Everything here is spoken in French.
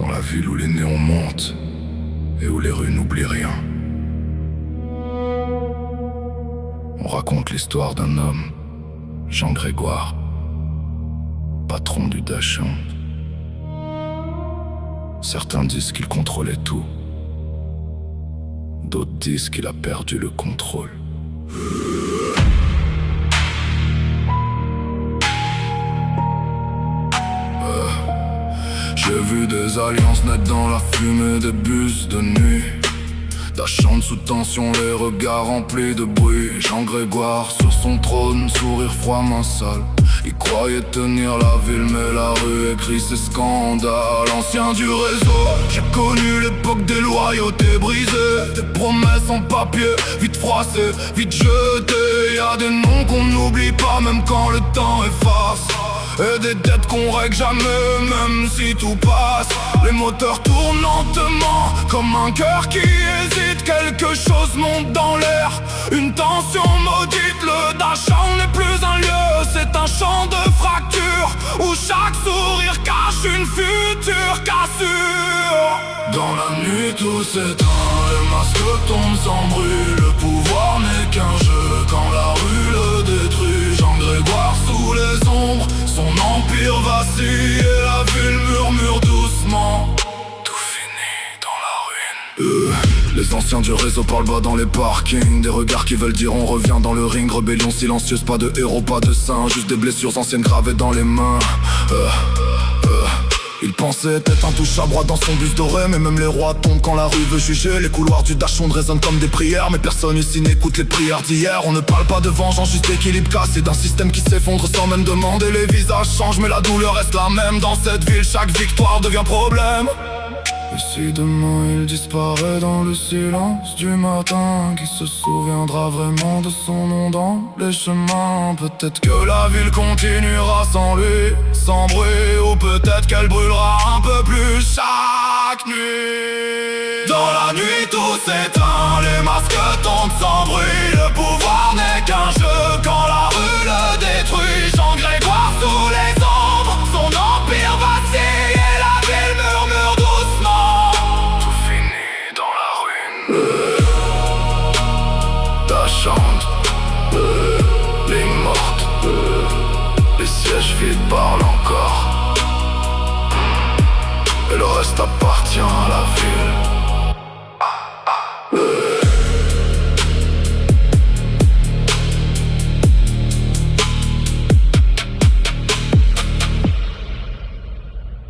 Dans la ville où les néons montent et où les rues n'oublient rien. On raconte l'histoire d'un homme, Jean Grégoire, patron du Dachshund. Certains disent qu'il contrôlait tout. D'autres disent qu'il a perdu le contrôle. J'ai vu des alliances naître dans la fumée des bus de nuit. Dachshund sous tension, les regards remplis de bruit. Jean Grégoire sur son trône, sourire froid, main sale. Il croyait tenir la ville, mais la rue écrit ses scandales. Ancien du réseau, j'ai connu l'époque des loyautés brisées. Des promesses en papier, vite froissées, vite jetées. Y'a des noms qu'on n'oublie pas, même quand le temps efface. Et des dettes qu'on règle jamais, même si tout passe. Les moteurs tournent lentement, comme un cœur qui hésite. Quelque chose monte dans l'air, une tension maudite. Le Dachshund n'est plus un lieu, c'est un champ de fractures, où chaque sourire cache une future cassure. Dans la nuit tout s'éteint, les masques tombent sans bruit. Le pouvoir n'est qu'un jeu quand la rue le détruit. Jean Grégoire sous les ombres, son empire vacille et la ville murmure doucement. Tout finit dans la ruine. Les anciens du réseau parlent bas dans les parkings. Des regards qui veulent dire on revient dans le ring. Rébellion silencieuse, pas de héros, pas de saints. Juste des blessures anciennes gravées dans les mains. Il pensait être intouchable, droit dans son bus doré. Mais même les rois tombent quand la rue veut juger. Les couloirs du Dachshund résonnent comme des prières. Mais personne ici n'écoute les prières d'hier. On ne parle pas de vengeance, juste d'équilibre cassé, d'un système qui s'effondre sans même demander. Les visages changent mais la douleur reste la même. Dans cette ville chaque victoire devient problème. Et si demain il disparaît dans le silence du matin, qui se souviendra vraiment de son nom dans les chemins? Peut-être que la ville continuera sans lui, sans bruit. Ou peut-être qu'elle brûlera un peu plus chaque nuit. Dans la nuit tout s'éteint, les masques tombent sans bruit. Le pouvoir n'est qu'un jeu quand la rue le détruit. Jean Grégoire sous les ombres, son empire vacille et la ville murmure doucement. Tout finit dans la ruine. Dachshund, ligne morte, les sièges vides parlent encore. Et le reste appartient à la ville.